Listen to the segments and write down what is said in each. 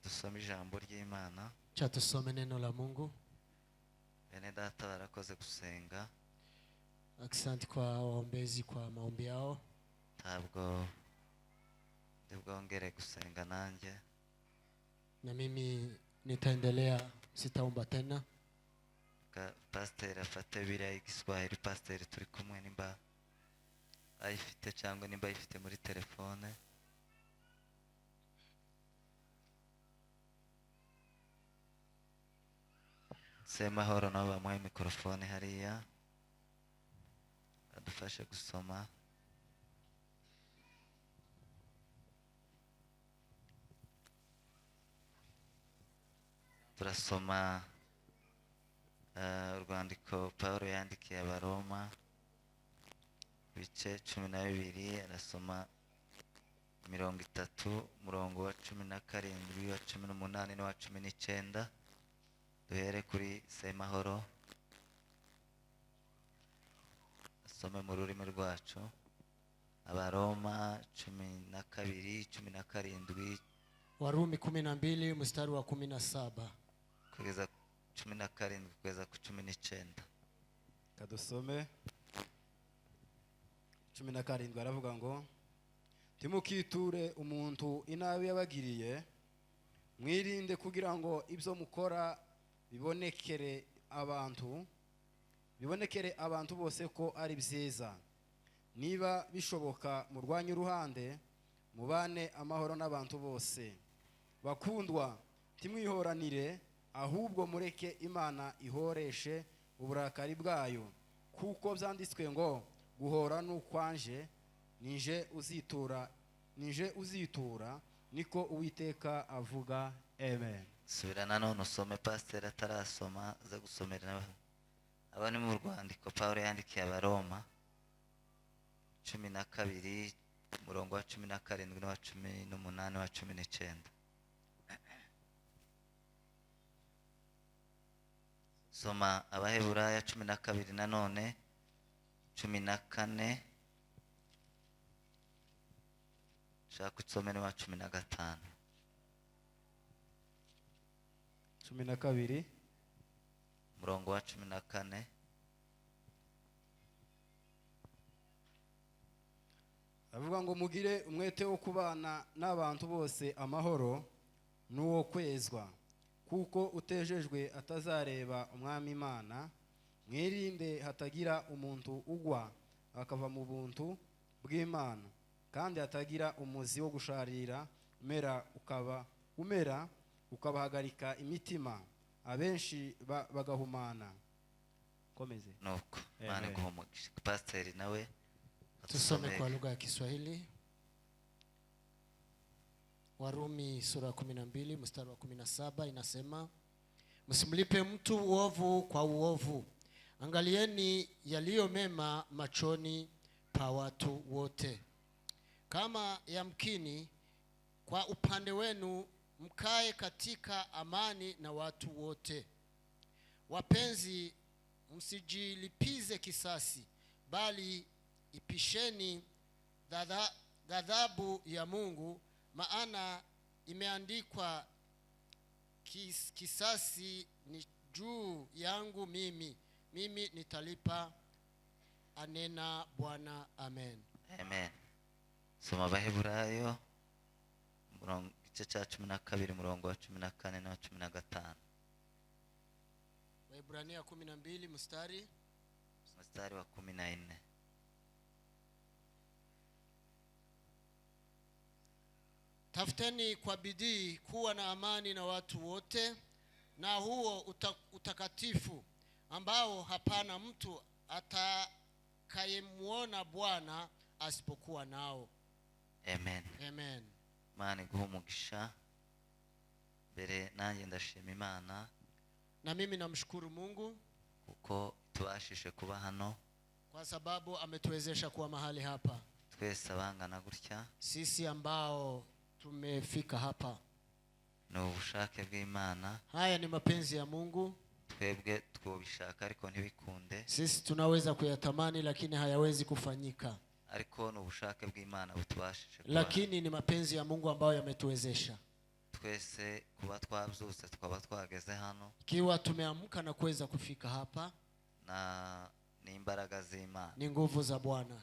Dusome ijambo ry'Imana. Cha tusome neno la Mungu. Bene data barakoze gusenga. Asante kwa waombezi kwa maombi yao. Ntabwo ndibwongere gusenga nanjye. Na mimi nitaendelea, sitaomba tena. Pastor afate Bibiliya y'Igiswahili. Pastor turi kumwe nimba ayifite cyangwa nimba ayifite muri telefone. Semahoro nabo bamuhaye mikrofone hariya adufashe gusoma. Turasoma urwandiko Pawulo yandikiye Abaroma bice 12, arasoma 30 umurongo wa 17 wa 18 n'uwa 19. Duhere kuri Semahoro asome mu rurimi rwacu. Abaroma 12:17, Warumi 12 mstari wa 17 kugeza 17 kugeza ku 19. Kadusome 17 aravuga ngo timukiture umuntu inabi yabagiriye, mwirinde kugira ngo ibyo mukora bibonekere abantu bose ko ari byiza. Niba bishoboka murwanye uruhande, mubane amahoro n'abantu bose. Bakundwa, timwihoranire, ahubwo mureke Imana ihoreshe uburakari bwayo, kuko byanditswe ngo guhora n'ukwanje nije uzitura niko Uwiteka avuga. Amen. Subirana none usome pastor atarasoma za gusomera abani mu rwandiko Pawulo yandikiye Abaroma 12 umurongo wa 17 n'uwa 18 wa 19. Soma Abaheburayo 12 nanone 14, shaka usome n'uwa 15. 12 umurongo wa 14. avuga ngo mugire umwete wo kubana n'abantu bose amahoro n'uwo kwezwa, kuko utejejwe atazareba Umwami Imana. Mwirinde hatagira umuntu ugwa akava mu buntu bw'Imana, kandi hatagira umuzi wo gusharira umera ukabahagarika imitima, abenshi bagahumana. Komeze. Nuko Imana iguhumugisha. Pastor nawe tusome kwa lugha ya Kiswahili. Warumi sura 12 mstari wa 17 inasema, msimlipe mtu uovu kwa uovu, angalieni yaliyo mema machoni pa watu wote. Kama yamkini kwa upande wenu mkae katika amani na watu wote. Wapenzi, msijilipize kisasi, bali ipisheni ghadhabu ya Mungu, maana imeandikwa, kisasi ni juu yangu, mimi nitalipa, anena Bwana. Amen. Amen. Soma Abaheburayo igice cya 12 umurongo wa 14 na 15. Waebrania 12 mstari wa 14. Tafuteni kwa bidii kuwa na amani na watu wote, na huo utakatifu ambao hapana mtu atakayemuona Bwana asipokuwa nao. Amen. Amen. Imana iguhumugisha. Mbere nanjye ndashima Imana, na mimi namshukuru Mungu kuko tubashije kuba hano, kwa sababu ametuwezesha kuwa mahali hapa. Twese abangana gutya, sisi ambao tumefika hapa, ni ubushake bw'Imana. Haya ni mapenzi ya Mungu. Twebwe twobishaka ariko ntibikunde. Sisi tunaweza kuyatamani lakini hayawezi kufanyika. Ariko ni ubushake bw'Imana butubashije. Lakini ni mapenzi ya Mungu ambayo yametuwezesha. twese kuba twabyutse tukaba twageze hano ikiwa tumeamka na kuweza kufika hapa ni imbaraga z'Imana. ni nguvu za Bwana.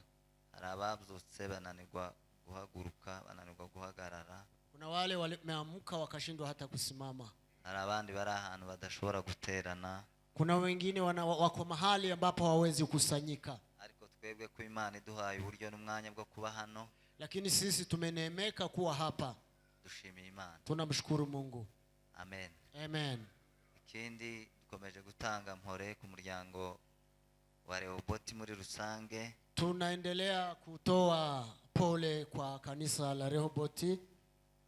Hari ababyutse bananirwa guhaguruka, bananirwa guhagarara. Kuna wale wameamka wakashindwa hata kusimama. Hari abandi bari ahantu badashobora guterana. Kuna wengine wako mahali ambapo hawawezi kusanyika. Ariko twebwe ko Imana iduhaye uburyo n'umwanya bwo kuba hano, lakini sisi tumeneemeka kuwa hapa. dushimira Imana. Tunamshukuru Mungu. Amen. Amen. Ikindi dukomeje gutanga mpore ku muryango wa Rehoboth muri rusange. Tunaendelea kutoa pole kwa kanisa la Rehoboth.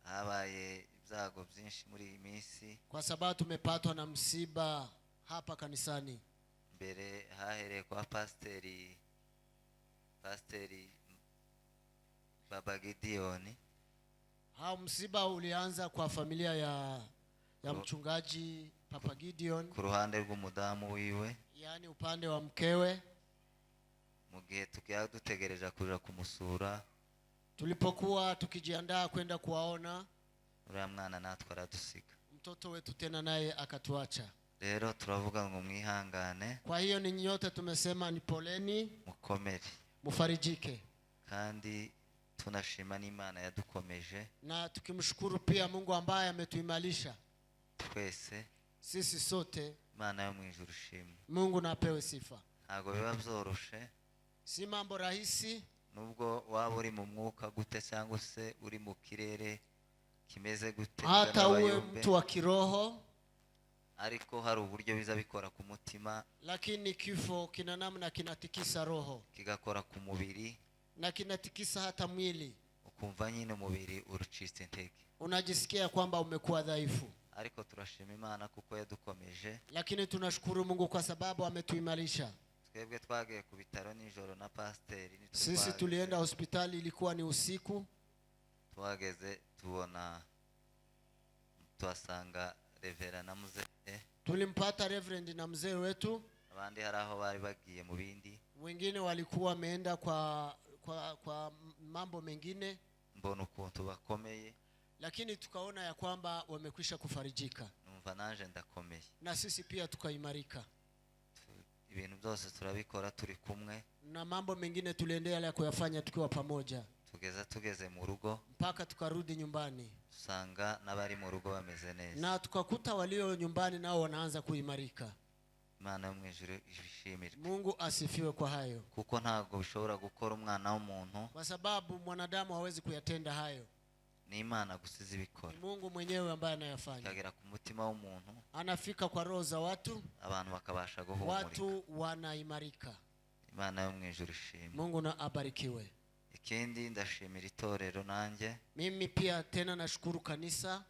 Habaye ibyago byinshi muri iyi minsi, kwa sababu tumepatwa na msiba hapa kanisani. Mbere hahereye kwa Pasiteri Baba Gideon. Msiba ulianza kwa familia ya mchungaji Papa Gideon, ku ruhande rw'umudamu wiwe, yani upande wa mkewe. Mu gihe tukiya dutegereje kuja kumusura, tulipokuwa tukijiandaa kwenda kuwaona, uriya mwana natwe aradusiga, mtoto wetu tena naye akatuacha. Rero turavuga ngo mwihangane. Kwa hiyo ni nyote tumesema ni poleni, mukomere, mufarijike. Kandi tunashima n'Imana yadukomeje, na tukimshukuru pia Mungu ambaye ametuimarisha twese, sisi sote. Imana yo mwijuru shimwe. Mungu na apewe sifa. Ntago biba byoroshe, si mambo rahisi. Nubwo waba uri mu mwuka gute cyangwa se uri mu kirere kimeze gute, hata uwe mtu wa kiroho, ariko hari uburyo biza bikora ku mutima, lakini kifo kina namna kinatikisa roho, kigakora ku mubiri, na kinatikisa hata mwili. Ukumva nyine umubiri urucitse intege, unajisikia kwamba umekuwa dhaifu. Ariko turashima Imana kuko yadukomeje, lakini tunashukuru Mungu kwa sababu ametuimarisha. Twebwe twagiye ku bitaro nijoro na pasiteri. Sisi tulienda hospitali, ilikuwa ni usiku. Twageze tuhasanga Reverend na mzee. Tulimpata Reverend na mzee wetu. Abandi hari aho bari bagiye mu bindi, wengine walikuwa wameenda kwa mambo mengine. Mbona ukuntu bakomeye, lakini tukaona ya kwamba wamekwisha kufarijika. Numva naje ndakomeye, na sisi pia tukaimarika. Ibintu byose turabikora turi kumwe, na mambo mengine tuliendelea kuyafanya tukiwa pamoja. Tugeze mu rugo, mpaka tukarudi nyumbani, usanga n'abari mu rugo bameze neza, na tukakuta walio nyumbani nao wanaanza kuimarika. Imana yo mwijuru ishimirwe. Mungu asifiwe kwa hayo. Kuko ntago bishobora gukora umwana w'umuntu, kwa sababu mwanadamu hawezi kuyatenda hayo. Ni Imana gusiza ibikora. Mungu mwenyewe ambaye anayafanya. Kagera ku mutima w'umuntu, anafika kwa roho za watu, abantu bakabasha guhumurika, watu wanaimarika. Imana yo mwijuru ishimwe. Mungu na abarikiwe. Ikindi ndashimira itorero nanjye. Mimi pia tena nashukuru kanisa.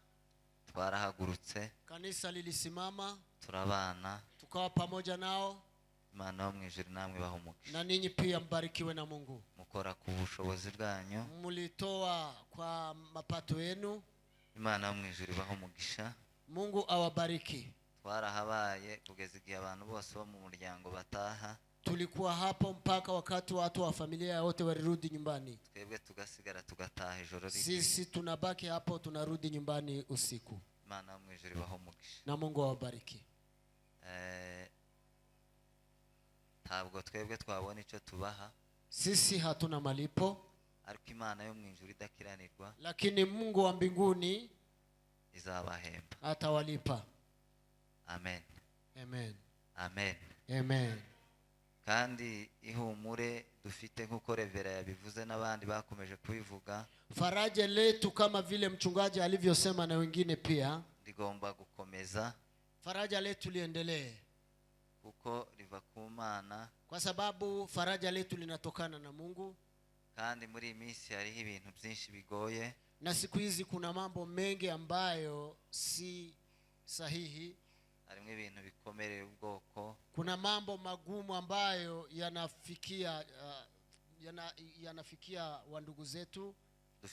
Twarahagurutse, kanisa lilisimama, turabana, tukawa pamoja nao. Imana yo mwijuru namwe bahumugisha. Na ninyi pia mbarikiwe na Mungu. Mukora ku bushobozi bwanyu, mulitoa kwa mapato yenu. Imana yo mwijuru bahumugisha. Mungu awabariki. Twarahabaye kugeza igihe abantu bose bo mu muryango bataha. Tulikuwa hapo mpaka wakati watu wa familia wote walirudi nyumbani. Twebwe tugasigara tugataha ijoro rike. Sisi tunabaki hapo, tunarudi nyumbani usiku. Imana yo mwijuru bahumugisha. Na Mungu awabariki. Ntabwo twebwe twabona icyo tubaha. Sisi hatuna malipo. Ariko Imana yo mwijuru idakiranirwa, lakini Mungu wa mbinguni izabahemba, atawalipa. Amen. Amen. Amen. Amen. Kandi ihumure dufite nkuko Revera yabivuze n'abandi bakomeje kubivuga. Faraja letu kama vile mchungaji alivyosema na wengine pia, rigomba gukomeza. Faraja letu liendelee. Kuko riva ku Mana. Kwa sababu faraja letu linatokana na Mungu. Kandi muri iminsi hariho ibintu byinshi bigoye. Na siku hizi kuna mambo mengi ambayo si sahihi. Harimo ibintu bikomereye ubwoko. Kuna mambo magumu ambayo yanafikia wandugu zetu,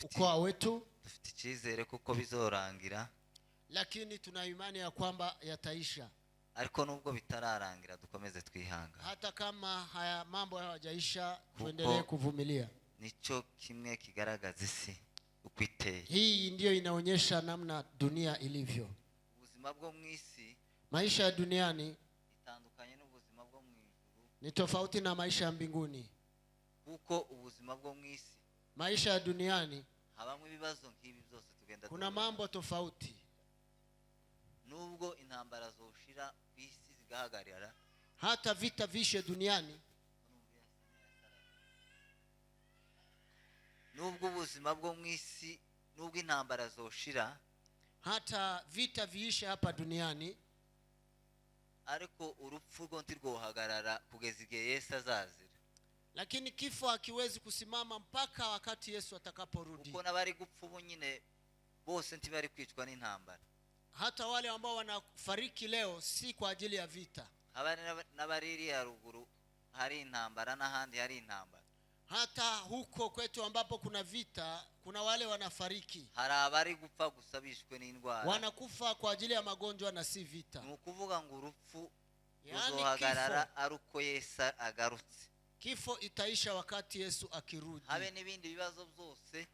ukoo wetu. Dufite icyizere kuko bizorangira. Lakini tuna imani ya kwamba yataisha. Ariko nubwo bitararangira dukomeze twihanga. Hata kama haya mambo hayajaisha, tuendelee kuvumilia. Nico kimwe kigaragaza isi uko iteye. Hii ndiyo inaonyesha namna dunia ilivyo. Ubuzima bwo mu isi Maisha ya duniani itandukanye n'ubuzima bwo mu ijuru, ni tofauti na maisha ya mbinguni. kuko ubuzima bwo mu isi Maisha ya duniani habamo ibibazo nk'ibi byose tugenda kuna mambo tofauti. nubwo intambara zoshira ku isi zigahagarara, Hata vita vishe duniani, nubwo ubuzima bwo mu isi, nubwo intambara zoshira, hata vita viishe hapa duniani, ariko urupfu rwo ntirwohagarara kugeza igihe Yesu azazira. lakini kifo hakiwezi kusimama mpaka wakati Yesu atakaporudi. Kuko n'abari gupfa ubu nyine bose ntibari kwicwa n'intambara. Hata wale ambao wanafariki leo si kwa ajili ya vita. Abari n'abariri ya ruguru hari intambara, n'ahandi hari intambara. Hata huko kwetu ambapo kuna vita, kuna wale wanafariki. Hari abari gupfa gusa bishwe n'indwara. Wanakufa kwa ajili ya magonjwa na si vita. Ni ukuvuga ngo urupfu Yani ruzohagarara ari uko Yesu agarutse. Kifo itaisha wakati Yesu akirudi. Habe n'ibindi bibazo byose,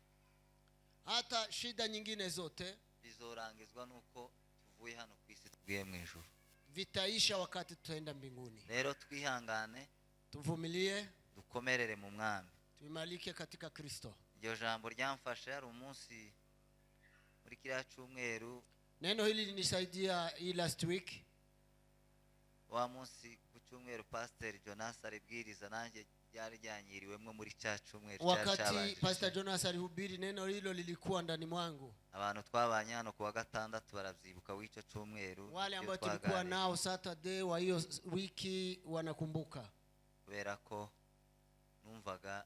Hata shida nyingine zote bizorangizwa nuko tuvuye hano ku isi tugiye mu ijuru. vitaisha wakati tutaenda mbinguni. Rero twihangane, Tuvumilie, dukomerere mu mwami. tuimalike katika Kristo. Iryo jambo ryamfashe hari umunsi muri kiriya cyumweru, Neno hili linisaidia hii last week. wa munsi ku cyumweru Pastor Jonas aribwiriza, nanjye ryari ryanyiriwemwe muri cya cyumweru Wakati Pastor Jonas alihubiri, neno hilo lilikuwa ndani mwangu. abantu twabanye hano kuwa gatandatu barabyibuka w'icyo cyumweru. Wale ambao tulikuwa nao Saturday wa hiyo wiki wanakumbuka. Kubera ko numvaga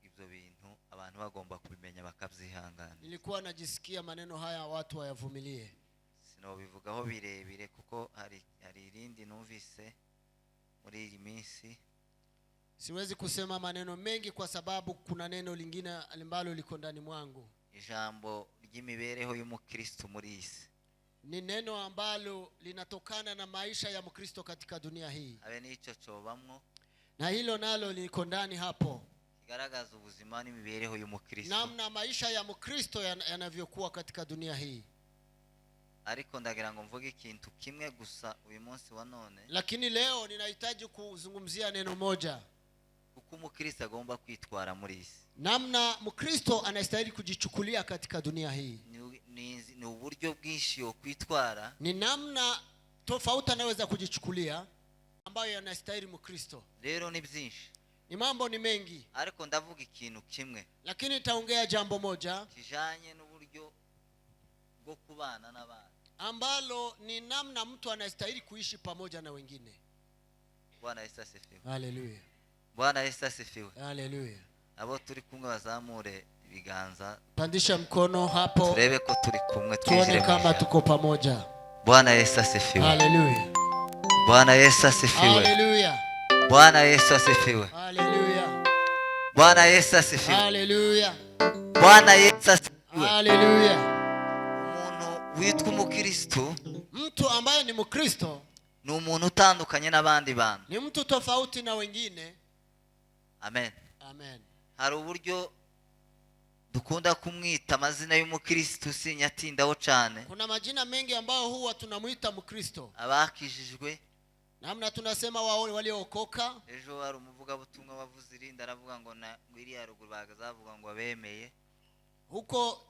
ibyo bintu abantu bagomba kubimenya bakabyihangana. Nilikuwa najisikia maneno haya watu wayavumilie. Sinobivugaho birebire kuko hari irindi numvise muri iyi minsi. Siwezi kusema maneno mengi kwa sababu kuna neno lingine ambalo liko ndani mwangu. Ijambo ry'imibereho y'umukristo muri isi. Ni neno ambalo linatokana na maisha ya Mkristo katika dunia hii. Abe n'icyo cobamwo. Na hilo nalo liko ndani hapo. Kigaragaza ubuzima n'imibereho y'umukristo. Namna maisha ya Mkristo yanavyokuwa katika dunia hii. Ariko ndagira ngo mvuge ikintu kimwe gusa uyu munsi wa none. Lakini leo ninahitaji kuzungumzia neno moja. Kuko umukristo agomba kwitwara muri isi. Namna Mkristo anastahili kujichukulia katika dunia hii. Ni uburyo bwinshi yo kwitwara. Ni namna tofauti anaweza kujichukulia ambayo yanastahili Mkristo. Rero ni byinshi. Ni mambo ni mengi. Ariko ndavuga ikintu kimwe. Lakini nitaongea jambo moja kijanye n'uburyo bwo kubana n'abandi. Ambalo ni namna mtu anastahili kuishi pamoja na wengine. Bwana Yesu asifiwe. Haleluya. Bwana Yesu asifiwe. Haleluya. Abo turi kumwe bazamure ibiganza. Pandisha mkono hapo. Turebe ko turi kumwe, tuone kama tuko pamoja. Bwana Yesu asifiwe. Haleluya. Bwana Yesu asifiwe. Haleluya. Bwana Yesu asifiwe. Haleluya. Bwana Yesu asifiwe. Haleluya. Bwana Yesu asifiwe. Haleluya. Umuntu witwa umukristo, mtu ambaye ni Mkristo, ni umuntu utandukanye n'abandi bantu. Ni mtu tofauti na wengine. Amen. Amen. Hari uburyo dukunda kumwita amazina y'umukristo, sinyatindaho cyane. Kuna majina mengi ambayo huwa tunamuita Mkristo. Abakijijwe, namna tunasema wao waliookoka. Ejo hari umuvuga butumwa wavuze irindi aravuga ngo na ngwiriya ruguru bagazavuga ngo abemeye. Huko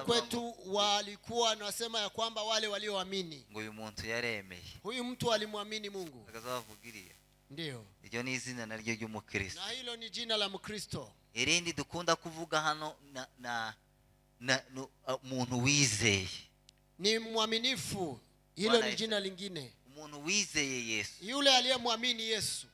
kwetu walikuwa nasema ya kwamba wale walioamini. Ngo uyu muntu yaremeye. Huyu mtu alimwamini Mungu. Bagazavugiriye. Ndio. Iryo ni izina naryo ry'umukristo. Na hilo ni jina la Mkristo. Irindi dukunda kuvuga hano na umuntu wizeye. Ni mwaminifu. Hilo ni jina lingine. Umuntu wizeye Yesu. Yule aliyemwamini Yesu.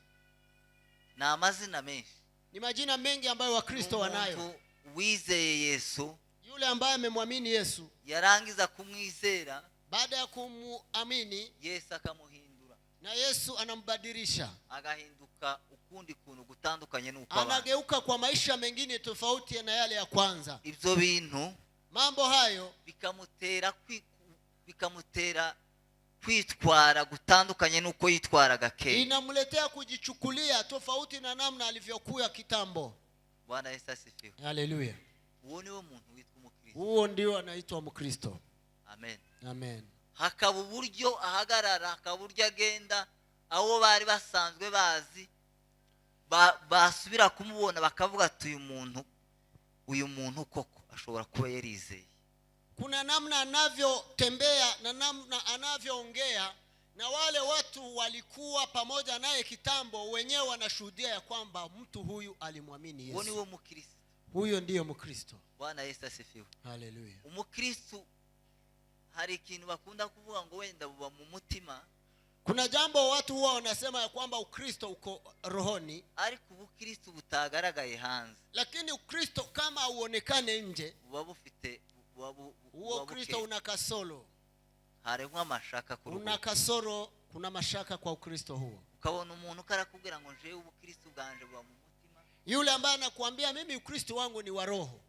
Na amazina menshi. Ni majina mengi ambayo Wakristo wanayo. Umuntu wizeye Yesu. Yule ambaye amemwamini Yesu. Yarangiza kumwizera. Baada ya kumuamini, Yesu akamuhindura. Na Yesu anambadilisha. Agahinduka ukundi kuntu gutandukanye nuko abantu. Anageuka kwa maisha mengine tofauti na yale ya kwanza. Ibyo bintu, mambo hayo bikamutera kwitwara gutandukanye nuko yitwaraga kera. Inamletea kujichukulia tofauti na namna alivyokuwa kitambo. Bwana Yesu asifiwe. Haleluya. uwo niwe muntu witwa umukristo. huo ndio anaitwa Mkristo. Amen. Amen. Hakaba uburyo ahagarara, hakaba uburyo agenda, aho bari basanzwe bazi basubira kumubona bakavuga ati uyu muntu koko ashobora kuba yarizeye. Kuna namna anavyotembea na namna anavyoongea, na wale watu walikuwa pamoja naye kitambo wenyewe wanashuhudia ya kwamba mtu huyu alimwamini Yesu. Uwo Mkristo. Huyo ndiyo Mkristo. Bwana Yesu asifiwe. Haleluya. Umukristo hari ikintu bakunda kuvuga ngo wenda buba mu mutima. Kuna jambo watu huwa wanasema ya kwamba Ukristo uko rohoni, ariko ubukristo butagaragaye hanze. Lakini Ukristo kama uonekane nje, buba bufite huo Ukristo una kasoro. Harimo amashaka ku rugo. Una kasoro, kuna mashaka kwa Ukristo huo. Ukabona umuntu karakubwira ngo nje ubukristo bwanje buba mu mutima. Yule ambaye anakuambia mimi Ukristo wangu ni wa roho,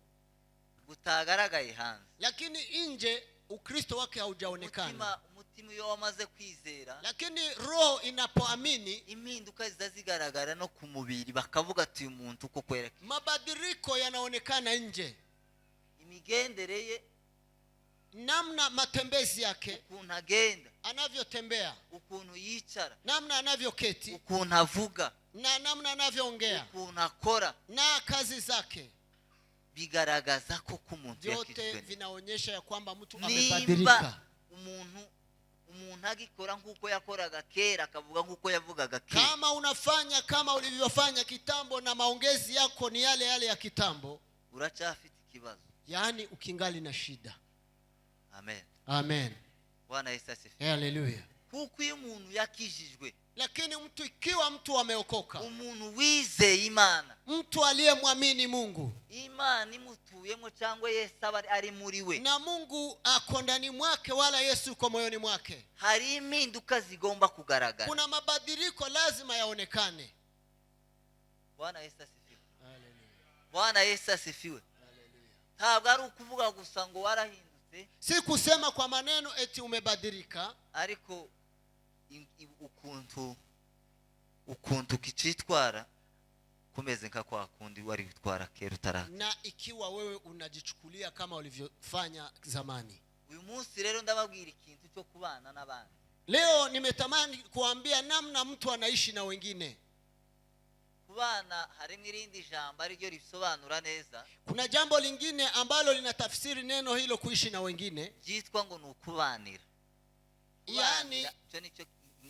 butagaragaye hanze. Lakini nje Ukristo wake haujaonekana. Umutima iyo wamaze kwizera, lakini roho inapoamini, impinduka zizazigaragara no ku mubiri, bakavuga ati uyu muntu uko kwereka. Mabadiliko yanaonekana nje. Imigendereye, namna matembezi yake, ukuntu agenda, anavyotembea, ukuntu yicara, namna anavyoketi, ukuntu avuga, na namna anavyoongea, ukuntu akora, na kazi zake, bigaragaza ko umuntu yakijwe. Yote vinaonyesha ya kwamba mtu amebadilika. Umuntu agikora nkuko yakoraga kera, akavuga nkuko yavugaga kera. Kama unafanya kama ulivyofanya kitambo na maongezi yako ni yale yale ya kitambo, urachafite kibazo. Yaani ukingali na shida. Amen. Amen. Bwana Yesu asifiwe. Haleluya. Kuko iyo umuntu yakijijwe, lakini mtu ikiwa mtu ameokoka, umuntu wizeye Imana, mtu aliyemwamini Mungu, Imana imutuyemo cyangwa Yesu ari muri we, na Mungu ako ndani mwake wala Yesu uko moyoni mwake, hari impinduka zigomba kugaragara. Kuna mabadiliko lazima yaonekane. Bwana Yesu asifiwe. Haleluya. Bwana Yesu asifiwe. Haleluya. Ntabwo ari ukuvuga gusa ngo warahindutse, si kusema kwa maneno eti umebadilika, ariko ukuntu kicitwara kumeze nka kwa kundi wari gutwara kera utara. Na ikiwa wewe unajichukulia kama ulivyofanya zamani. Uyu munsi rero ndababwira ikintu cyo kubana n'abandi. Leo nimetamani kuambia namna mtu anaishi na wengine. Kubana harimo irindi jambo ari ryo risobanura neza. Kuna jambo lingine ambalo linatafsiri neno hilo kuishi na wengine, jitwa ngo nukubanira. Yaani cyo ni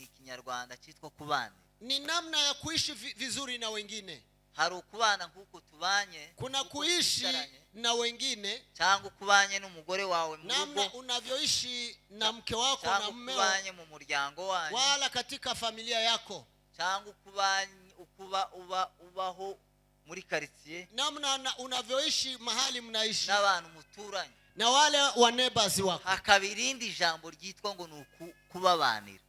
Kinyarwanda cyitwa kubana. Ni namna ya kuishi vizuri na wengine. Hari ukubana nkuko tubanye, kuna kuishi na wengine, cyangwa kubanye n'umugore wawe mu rugo, namna unavyoishi na mke wako na mmeo, kubanye mu muryango wanyu, wala katika familia yako, cyangwa ubaho muri quartier, namna unavyoishi mahali mnaishi n'abantu muturanye, na wale wa neighbors wako. Hakabirindi jambo ryitwa ngo nukubabanira.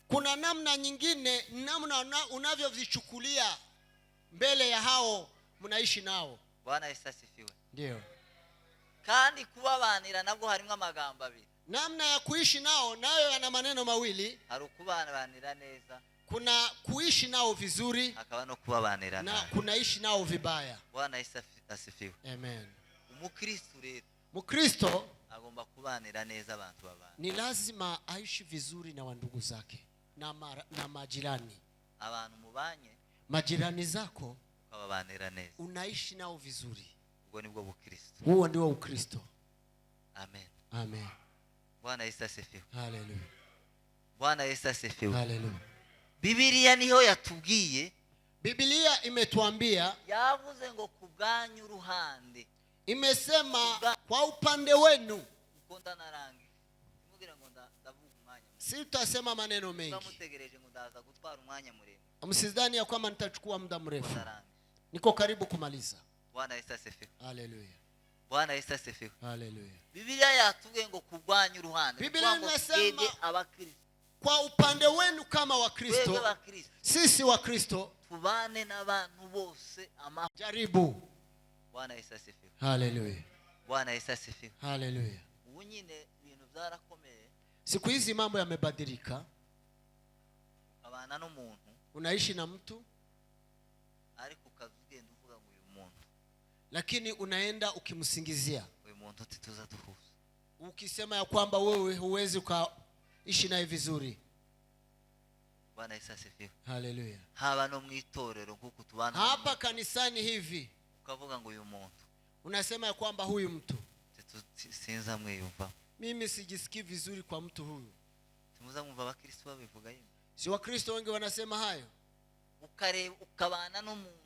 Kuna namna nyingine, namna unavyovichukulia mbele ya hao mnaishi nao. Bwana Yesu asifiwe. Ndio. Kandi kubabanira nabwo harimo amagambo abiri. Namna ya kuishi nao nayo yana maneno mawili. Hari ukubabanira neza, kuna kuishi nao vizuri, hakaba no kubabanira na kunaishi nao vibaya. Bwana Yesu asifiwe. Amen. Umukristo rero, Mkristo agomba kubanira neza abantu babana. Ni lazima aishi vizuri na wandugu zake na majirani. Abantu mubanye, majirani zako ukababanira neza, unaishi nao vizuri. ubwo nibwo bukristo. Huo ndio Ukristo. Amen. Amen. Bwana Yesu asifiwe. Haleluya. Bwana Yesu asifiwe. Haleluya. Biblia niho yatubwiye, Biblia imetuambia, yavuze ngo kubwanyu uruhande, imesema kwa upande wenu. ukonda narangi simugira ngo ndavuga umwanya, si tutasema maneno mengi, mutegereje ngo ndaza gutwara umwanya muremure, msidhani ya kwamba nitachukua muda mrefu, niko karibu kumaliza. Bwana Yesu asifiwe. Haleluya. Bwana Yesu asifiwe. Haleluya. Biblia yatubwiye ngo kubwanyu uruhande, Biblia inasema abakristo, kwa upande wenu kama Wakristo, sisi Wakristo tubane n'abantu bose amahoro. Jaribu. Bwana Yesu asifiwe. Haleluya. Bwana Yesu asifiwe. Haleluya. Ubu nyine ibintu byarakomeye, siku hizi mambo yamebadilika. abana n'umuntu, unaishi na mtu ariko ukazugenda uvuga ngo uyu muntu, lakini unaenda ukimsingizia, uyu muntu tituza duhuza. ukisema ya kwamba wewe huwezi ukaishi naye vizuri. Bwana Yesu asifiwe. Haleluya. Haba no mwitorero nkuko tubana Hapa kanisani hivi ukavuga ngo uyu muntu unasema ya kwamba huyu mtu, sinza mwiyumva, mimi sijisikii vizuri kwa mtu huyu. timuza mwumva abakristo babivuga yimwe. Si Wakristo wengi wanasema hayo? Ukabana n'umuntu,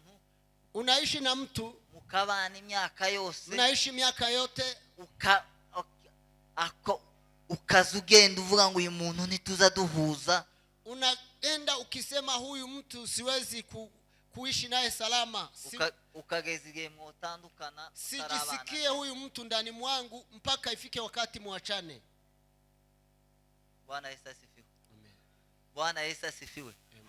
Unaishi na mtu, mukabana imyaka yose, unaishi miaka yote, ukaza ugenda uvuga ngo uyu muntu ntituza duhuza. unaenda ukisema huyu mtu siwezi kuishi naye salama, ukageza igihe mwotandukana, sijisikie huyu mtu ndani mwangu mpaka ifike wakati muachane. Bwana Yesu asifiwe. Amen. Bwana Yesu asifiwe. Amen.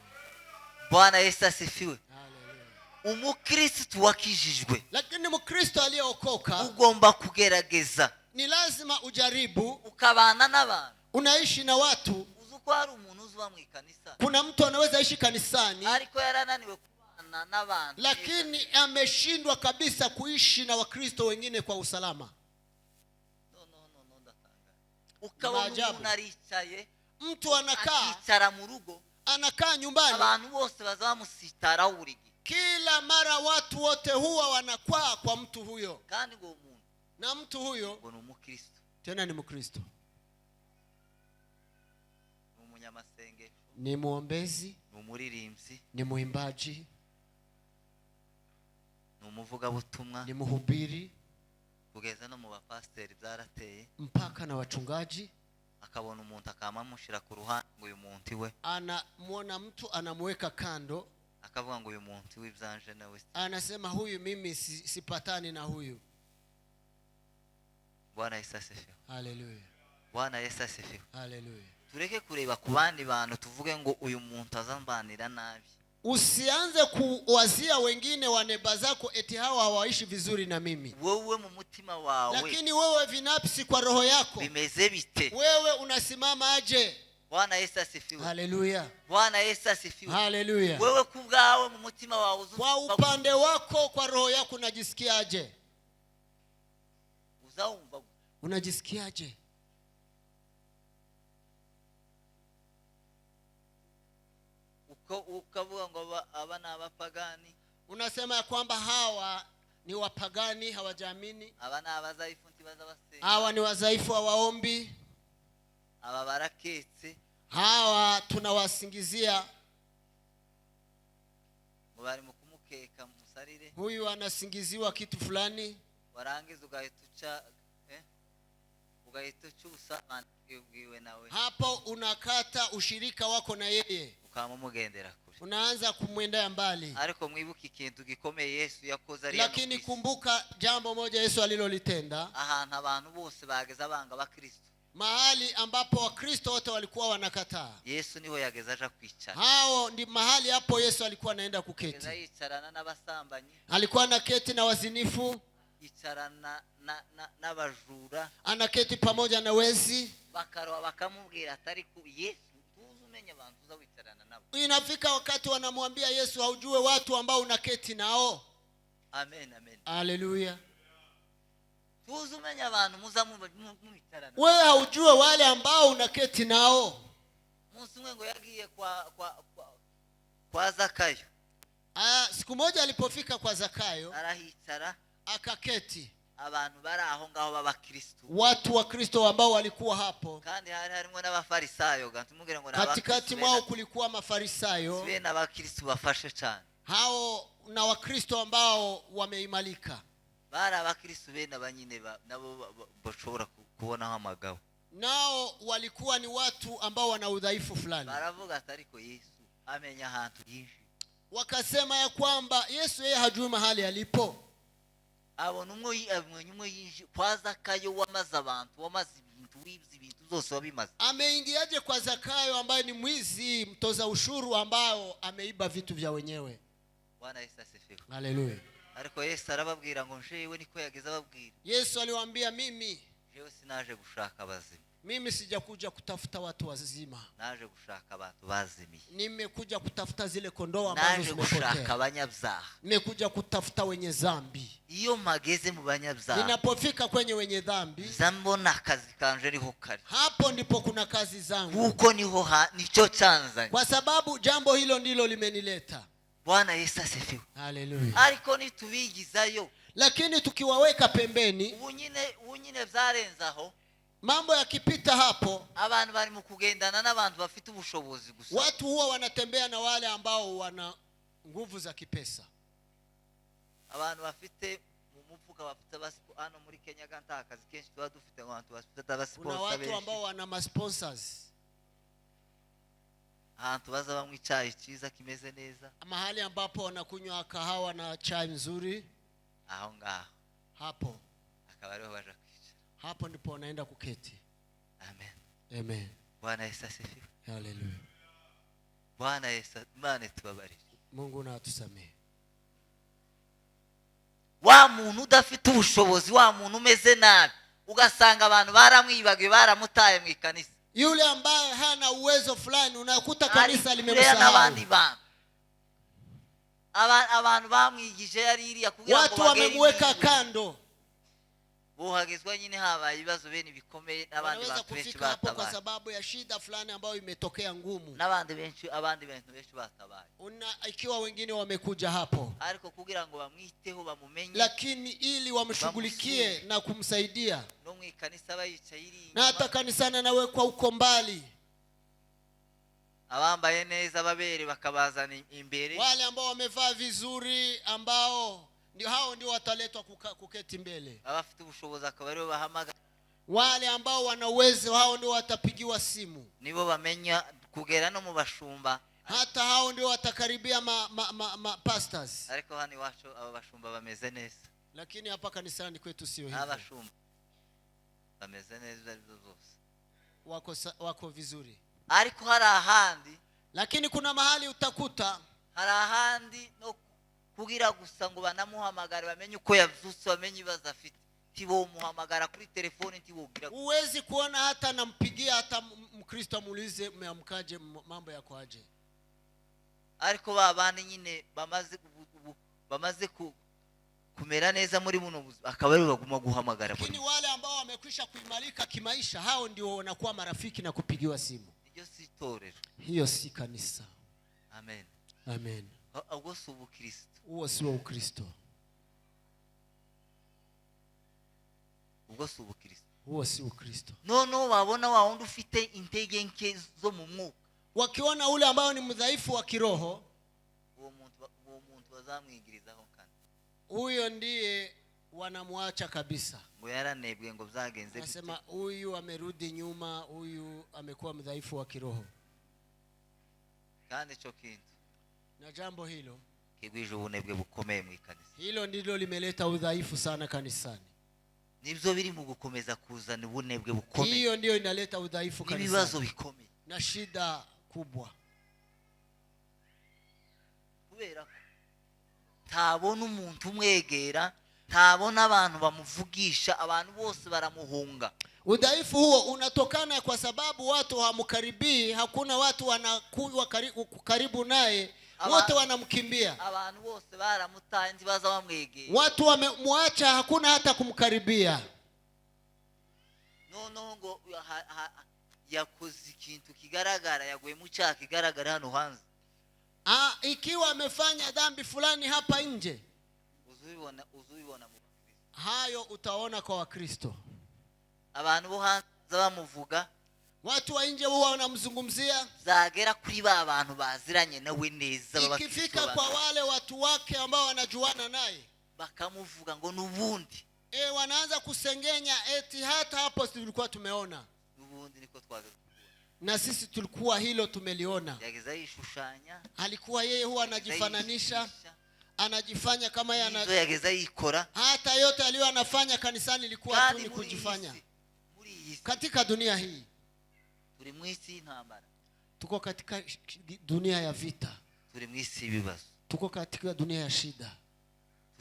Bwana Yesu asifiwe. Haleluya. Umukristo wakijijwe, Lakini Mkristo aliyeokoka ugomba kugerageza, ni lazima ujaribu. ukabana n'abantu. Unaishi na watu. Uzuko hari umuntu uzuba mu ikanisa, Kuna mtu anaweza ishi kanisani ariko yarananiwe kubana n'abantu, lakini ameshindwa kabisa kuishi na Wakristo wengine kwa usalama. no ndatanga. Ukabona umuntu aricaye, Mtu akicara mu rugo, anakaa nyumbani, abantu bose baza bamusitaraho buri gihe, kila mara watu wote huwa wanakwaa kwa mtu huyo, kandi ngo umuntu, na mtu huyo ngo ni umukristo, tena ni Mkristo, ni umunyamasengesho, ni muombezi, ni umuririmbyi, ni muimbaji, ni umuvugabutumwa, ni mhubiri, kugeza no mu bapasiteri byarateye. mpaka na wachungaji. Akabona umuntu akamamushira ku ruhande ngo uyu muntu iwe, Anamwona mtu anamweka kando, akavuga ngo uyu muntu iwe ibyanje nawe, anasema huyu mimi sipatani na huyu. Bwana Yesu asifiwe. Haleluya. Bwana Yesu asifiwe. Haleluya. Tureke kureba ku bandi bantu tuvuge ngo uyu muntu azambanira nabi. Usianze kuwazia wengine wa neba zako eti hawa hawaishi vizuri na mimi. Wewe mu mutima wawe, Lakini wewe binafsi kwa roho yako, bimeze bite? wewe unasimama aje? Bwana Yesu asifiwe. Haleluya. Bwana Yesu asifiwe. Haleluya. Wewe kubwawe mu mutima wawe, Kwa upande wako kwa roho yako unajisikiaje? uzawumva Unajisikiaje? ukavuga ngo aba ni abapagani, Unasema ya kwamba hawa ni wapagani, hawajaamini. aba ni abazaifu ntibaza basenga, Hawa ni wadhaifu, hawaombi. aba baraketse, Hawa tunawasingizia. ngo bari mu kumukeka musarire, Huyu anasingiziwa kitu fulani, warangiza ugahita ucyusa ubwiwe nawe, hapo unakata ushirika wako na yeye, ukamumugendera kure. unaanza kumwendea mbali. Ariko mwibuke ikintu gikomeye Yesu yakoze ari Lakini kumbuka jambo moja Yesu alilolitenda, ahantu abantu bose bageza banga bakristo, mahali ambapo Wakristo wote walikuwa wanakataa, Yesu niho yageza aja kwicara. hao ndi mahali hapo Yesu alikuwa anaenda Yageza kuketi. yicarana n'abasambanyi, Alikuwa anaketi na wazinifu, yicarana n'abajura, anaketi pamoja na wezi. bakaroba bakamubwira atari ku Yesu tuzi umenya abantu uza wicarana nabo. Inafika wakati wanamwambia Yesu, haujue watu ambao unaketi nao. Amen, amen. Haleluya. Tuzi umenya abantu muza mwicarana. Wewe haujue wale ambao unaketi nao. Munsi umwe ngo yagiye kwa Zakayo, Siku moja alipofika kwa Zakayo, arahicara, akaketi. abantu bari aho ngaho b'abakristo, Watu wa Kristo ambao walikuwa hapo, kandi hari harimo n'abafarisayo, gantumubwire ngo katikati mwao kulikuwa Mafarisayo. bene abakristo bafashe cyane, Hao na Wakristo ambao wameimalika, bari abakristo bene abanyine nabo bashobora kubonaho amagabo. nao walikuwa ni watu ambao wana udhaifu fulani. Baravuga atari ko Yesu amenya ahantu yinshi, Wakasema ya kwamba Yesu yeye hajui mahali alipo. abona umwe yinshi kwa Zakayo, wamaze abantu, wamaze ibintu, wibye ibintu zose wabimaze. Ameingiaje kwa Zakayo ambaye ni mwizi, mtoza ushuru, ambao ameiba vitu vya wenyewe? Bwana Yesu asifiwe. Haleluya. Ariko Yesu arababwira ngo njewe niko yageza ababwira, Yesu aliwaambia, mimi jewe sinaje gushaka abazima, Mimi sijakuja kutafuta watu wazima, naje gushaka abantu bazimiye, nimekuja kutafuta zile kondoo ambazo naje gushaka zimepotea, abanyabyaha. nimekuja kutafuta wenye dhambi. Iyo mageze mu banyabyaha, Ninapofika kwenye wenye dhambi, zambona akazi kanje niho kari, hapo ndipo kuna kazi zangu, kuko niho nico cyanzanye. kwa sababu jambo hilo ndilo limenileta. Bwana Yesu asifiwe. Haleluya. Ariko nitubigizayo, Lakini tukiwaweka pembeni, ubunyine byarenzaho, mambo yakipita hapo, abantu bari mu kugendana n'abantu bafite ubushobozi gusa. watu huwa wanatembea na wale ambao wana nguvu za kipesa. Abantu bafite mu mufuka bafite hano muri Kenya ganta akazi kenshi tuba dufite abantu bafite Kuna abasponsor watu benshi, ambao wana masponsors, ahantu baza bamwe icyayi cyiza kimeze neza, mahali ambapo wanakunywa kahawa na chai nzuri. aho ngaho Hapo akaba ariho baje kwicara. hapo ndipo wanaenda kuketi. Amen. Amen. Bwana Yesu asifiwe. Haleluya. Bwana Yesu, Imana tubabarire. Mungu na atusamehe. Wa muntu udafite ubushobozi, wa muntu umeze nabi, ugasanga abantu baramwibagiwe, baramutaye mu ikanisa, Yule ambaye hana uwezo fulani, unakuta ari kanisa kure limemsahau. n'abandi bantu. Abantu bamwigije yari iriya kugira ngo Watu wamemweka kando. buhagizwa nyine habaye ibibazo bene bikomeye, n'abandi Wanaweza bantu benshi kufika hapo kwa batabaye, sababu ya shida fulani ambayo imetokea ngumu. n'abandi bantu benshi batabaye. Ikiwa wengine wamekuja hapo, Ariko kugira ngo bamwiteho bamumenye, lakini ili wamshughulikie na kumsaidia, no mu ikanisa bayicaye iri na hata kanisani anawekwa uko mbali, abambaye neza babere bakabazana imbere, wale ambao wamevaa vizuri, ambao hao ndio wataletwa kuketi mbele, abafite ubushobozi akaba aribo bahamagara, wale ambao wana uwezo hao ndio watapigiwa simu, nibo bamenya kugera no mu bashumba. hata hao ndio watakaribia pastors. Ariko hano iwacu aba bashumba bameze neza, Lakini hapa kanisani kwetu sio hivyo. abashumba bameze neza ari zose, wako vizuri. ariko hari ahandi, Lakini kuna mahali utakuta hari ahandi no kugira gusa ngo banamuhamagare bamenye uko yavyutse, bamenye ibibazo afite, tibo muhamagara kuri telefone, tibogira. uwezi kuona hata nampigia hata Mkristo amuulize umeamkaje, mambo yako aje. Ariko babandi nyine bamaze kumera neza muri buno buzima, akaba ari baguma guhamagara. Lakini wale ambao wamekwisha kuimarika kimaisha, hao ndio wanakuwa marafiki na kupigiwa simu. Iryo si itorero. Hiyo si kanisa. Amen. Amen. Ahubwo si ubukristo. Huo si Ukristo. Ubwo si ubukristo. Huo si Ukristo. No wabona wa wundi ufite intege nke zo mu mwuka, Wakiona ule ambao ni mdhaifu wa kiroho, uwo muntu bazamwigirizaho kandi huyo ndiye wanamwacha kabisa. ngo yaranebwe ngo byagenze bite. Nasema huyu amerudi nyuma, huyu amekuwa mdhaifu wa kiroho. Kandi cyo kintu Na jambo hilo, kigwije ubunebwe bukomeye mu ikanisa. hilo ndilo limeleta udhaifu sana kanisani. Nibyo biri mu gukomeza kuzana ubunebwe bukomeye. Hiyo ndio inaleta udhaifu Ibibazo kanisani bikomeye. na shida kubwa. Kubera ko ntabona umuntu umwegera, ntabona abantu bamuvugisha, abantu bose baramuhunga. Udhaifu huo unatokana kwa sababu watu hawamkaribii, hakuna watu wanakuwa karibu naye, wote wanamkimbia. Abantu bose baramutaye ntibaza bamwegera. Watu wamemwacha, hakuna hata kumkaribia. Noneho ngo yakoze ikintu kigaragara, yaguye mu cyaha kigaragara hano hanze. Ikiwa amefanya dhambi fulani hapa nje, uzubibona mu Kristo. hayo utaona kwa Wakristo. Abantu bo hanze bamuvuga, Watu wa nje huwa wanamzungumzia, zagera kuri ba bantu baziranye nawe neza, ikifika kwa wale watu wake ambao wanajuana naye, bakamuvuga ngo nubundi wanaanza kusengenya, eti hata hapo tulikuwa tumeona, nubundi niko twaje, na sisi tulikuwa hilo tumeliona. yageza yishushanya, Alikuwa yeye huwa anajifananisha, anajifanya kama yeye yageza yikora. hata yote aliyo anafanya kanisani ilikuwa tu ni kujifanya. Muri iyi si Katika dunia hii turi mu isi y'intambara, tuko katika dunia ya vita, turi mu isi y'ibibazo, tuko katika dunia ya shida,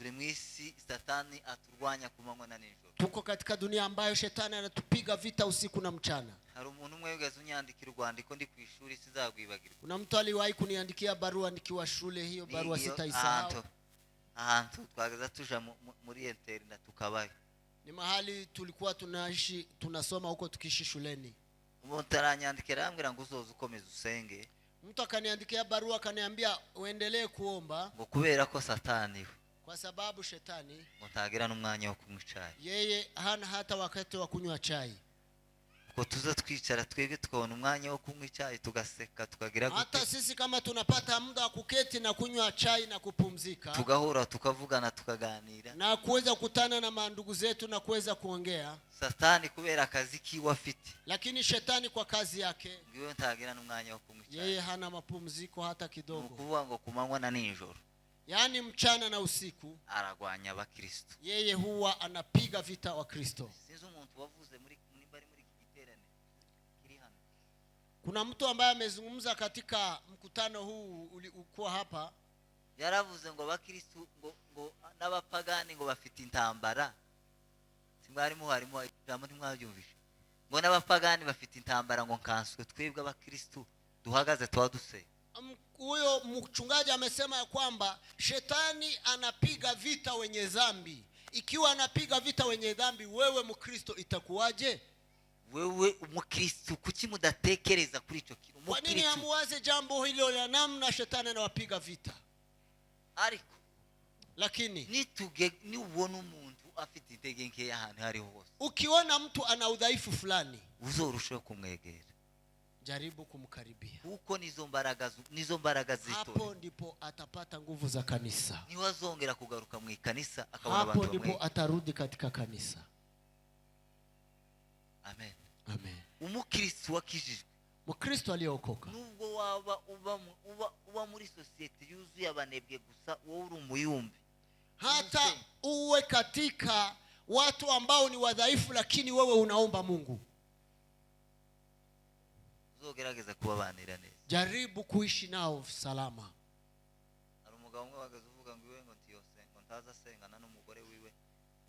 turi mu isi satani aturwanya ku manywa na nijoro. Tuko katika dunia ambayo shetani anatupiga vita usiku na mchana. Hari umuntu umwe wigeze unyandikira urwandiko ndi ku ishuri sizagwibagirwa. Kuna mtu aliwahi kuniandikia barua nikiwa shule, hiyo barua sitaisahau. Ahantu twagaza tuja muri interna tukabaye. Ni mahali tulikuwa tunaishi, tunasoma huko tukiishi shuleni. Umuntu aranyandikira ambwira ngo uzoza ukomeza usenge. Mtu akaniandikia barua akaniambia uendelee kuomba ngo kubera ko satani kwa sababu shetani mutagira n'umwanya wo kunywa chai. Yeye hana hata wakati wa kunywa chai. Ko tuza twicara twebwe tukabona umwanya wo kunywa chai tugaseka tukagira gute. Hata sisi kama tunapata muda wa kuketi na kunywa chai na kupumzika, tugahura tukavugana tukaganira na kuweza kukutana na mandugu zetu na kuweza kuongea. Satani kubera akazi kiwa afite, lakini shetani kwa kazi yake ngiwe ntagira n'umwanya wo kunywa chai. Yeye hana mapumziko hata kidogo. Ukuvuga ngo kumanywa na nijoro, yani mchana na usiku, aragwanya abakristo. Yeye huwa anapiga vita wa Kristo. Sinzi umuntu wavuze muri kigiterane kiri hano. Kuna mtu ambaye amezungumza katika mkutano huu ulikuwa hapa, yaravuze ngo abakristo ngo n'abapagani ngo bafite intambara. Simwarimu harimo ijambo ntimwabyumvishe ngo n'abapagani bafite intambara ngo nkanswe twebwe abakristo duhagaze twaduse. Huyo mchungaji amesema ya kwamba shetani anapiga vita wenye dhambi. Ikiwa anapiga vita wenye dhambi, wewe mkristo itakuwaje? Wewe umukristo kuki mudatekereza kuri ico kintu? Kwa nini amuwaze jambo hilo la namna shetani anawapiga vita? Ariko lakini ni ubona umuntu afite intege nke ahantu hari hose, ukiona mtu ana udhaifu fulani, uzorushe kumwegera, jaribu kumkaribia. Huko nizo mbaraga zito. Hapo ndipo atapata nguvu za kanisa. Ni wazongera kugaruka mu kanisa akabona abantu. Hapo ndipo atarudi katika kanisa. Amen. Amen. Umukristo wakijijwe, mukristo aliyeokoka, nubwo waba uba muri society yuzuye abanebwe gusa, wowe uri umuyumbi. Hata uwe katika watu ambao ni wadhaifu, lakini wewe unaomba Mungu, uzogerageza kubabanira neza, jaribu kuishi nao salama. Hari umugabo umwe bagazuvuga ngo iwe ngo ntiyosenga ntaza sengana n'umugore wiwe,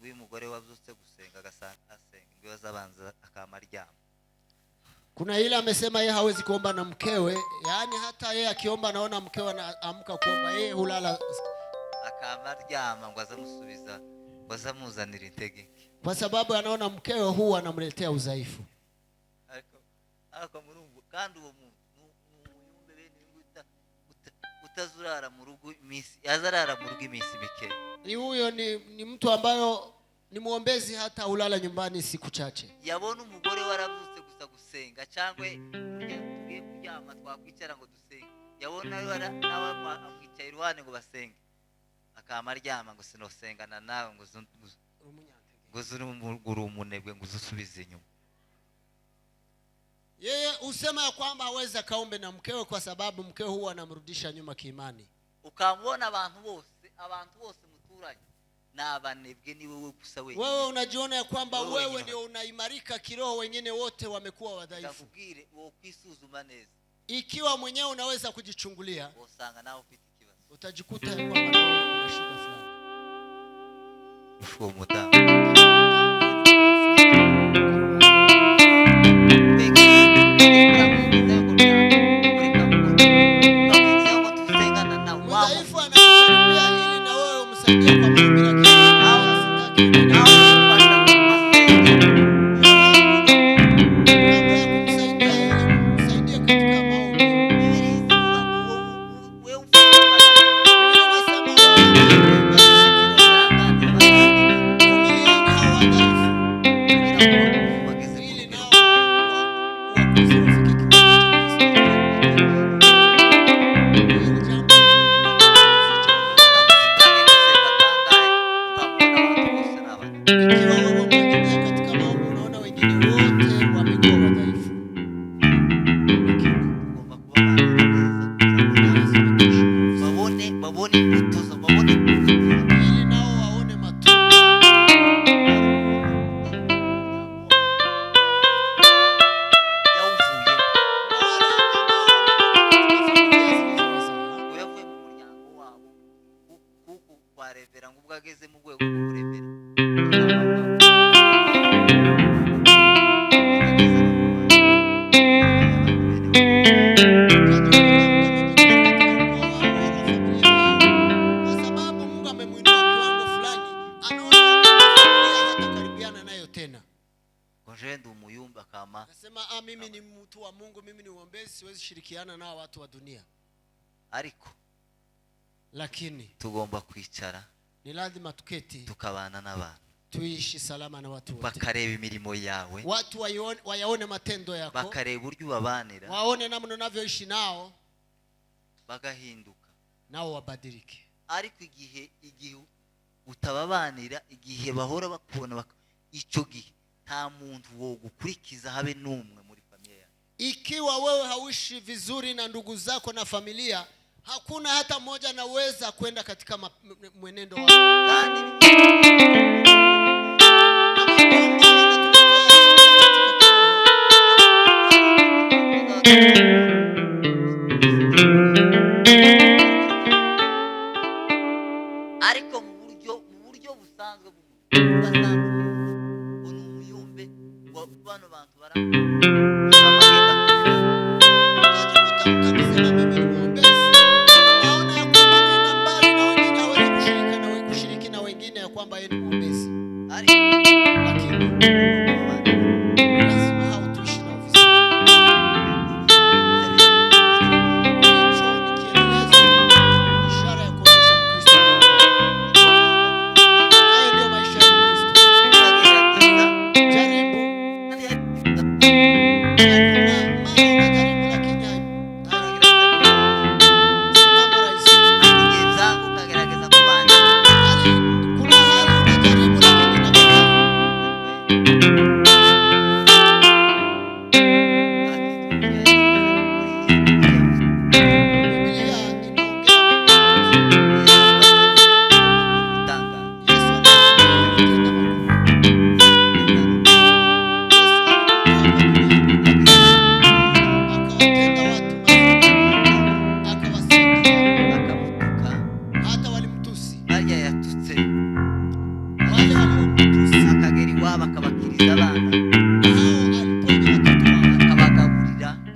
uyu mugore wavyutse gusenga agasanga asenga ngo yazabanza akamaryama. Kuna ile amesema yeye hawezi kuomba na mkewe, yani hata yeye akiomba naona mkewe anaamka kuomba, yeye hulala akamaryama ngo azamusubiza ngo azamuzanira intege, kwa sababu anaona mkewe huwa anamletea udhaifu. Ariko murumbu kandi uwo muntu umuyumbe bene nguta utazurara mu rugo imisi, yazarara mu rugo imisi mike. Ni huyo ni mtu ambayo ni muombezi, hata ulala nyumbani siku chache. Yabona umugore waravutse gusa gusenga cyangwe tugiye kuryama twakwicara ngo dusenge, yabona nawe amwicaye iruhande ngo basenge, akamaryama ngo sinosengana nawe ngo zuri umunebwe ngo usubize inyuma. Yeye usema ya kwamba hawezi kaombe na mkewe kwa sababu mkewe huwa anamrudisha nyuma kiimani. Ukamwona abantu bose muturanye n'abanebwe, ni wewe gusa wewe. Wewe unajiona ya kwamba wewe ndio unaimarika kiroho, wengine wote wamekuwa wadhaifu. Ndakubwire wo kwisuzuma neza. Ikiwa mwenyewe unaweza kujichungulia, usanga nawe ufite ikibazo, utajikuta ya kwamba una shida fulani. Ushwo mutamu mudhaifu anakukaribia ili na wewe umsaidie kwa maombi, lakini ngo je ndi umuyumba kama akasema mimi ni mtu wa Mungu, mimi ni mwombezi, siwezi shirikiana na watu wa dunia. ariko Lakini tugomba kwicara ni lazima tuketi tukabana n'abantu, tuishi salama na watu wote, bakareba imirimo yawe, watu wayaone matendo yako, bakareba uburyo ubabanira, waone namna unavyoishi nao, bagahinduka nao wabadilike. ariko igihe utababanira, igihe bahora bakubona icyo gihe nta muntu wo gukurikiza habe n'umwe muri familia yako. Ikiwa wewe hauishi vizuri na ndugu zako na familia, hakuna hata mmoja anaweza kwenda katika mwenendo wako. ariko mu buryo busanzwe ugasanga umuntu umuyumbe wa bano bantu kushiriki na wengine ya kwamba yeye ni mwombezi.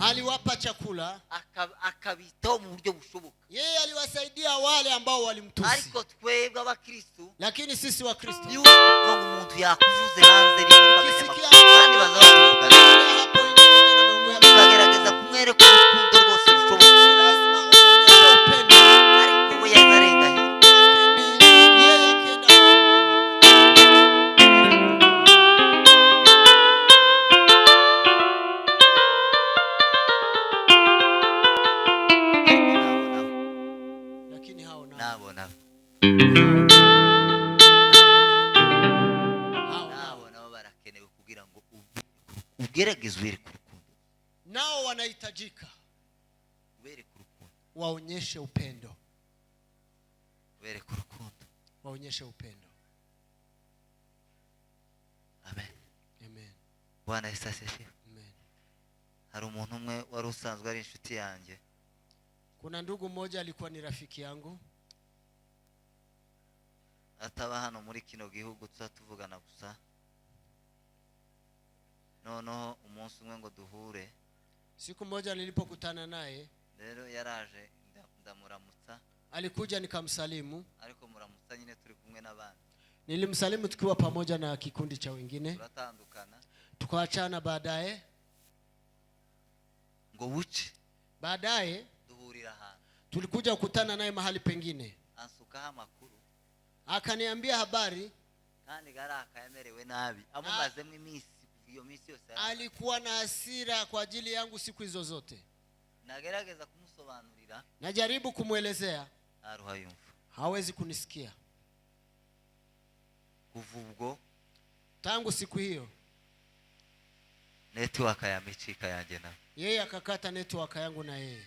Aliwapa chakula, akabitaho mu buryo bushoboka. Yeye aliwasaidia wale ambao walimtusi. Ariko twebwe abakristo, lakini sisi wa Kristo, umuntu yakuvuze hanze kandi bazavuga bagerageza kumwereka urukundo rwose rushoboka. Lazima uonyeshe upendo, ariko we yazarenga yeye akienda ugerageze ubere ku rukundo. Nao wanahitajika ubere ku rukundo, waonyeshe upendo, ubere ku rukundo, waonyeshe upendo. Amen. Amen. Bwana Yesu asifiwe. Amen. Hari umuntu umwe wari usanzwe ari inshuti yanjye. Kuna ndugu mmoja alikuwa ni rafiki yangu, ataba hano muri kino gihugu tuzatuvugana gusa. Noneho umunsi umwe ngo duhure, siku moja nilipokutana naye, rero yaraje ndamuramutsa, alikuja nikamsalimu, ariko muramutsa nyine turi kumwe n'abandi. Nilimsalimu tukiwa pamoja na kikundi cha wengine, turatandukana, tukaachana. Baadaye ngo buce, baadaye duhurira hano, tulikuja kukutana naye mahali pengine, ansukaho amakuru, akaniambia habari, kandi garaka yamerewe nabi, amumazemo iminsi. Iyo minsi yose alikuwa na hasira kwa ajili yangu siku hizo zote. Nagerageza kumusobanurira, najaribu kumuelezea, aruhayumva, hawezi kunisikia. Kuvubwo tangu siku hiyo network yamicika yanjye na yeye akakata network yangu na yeye,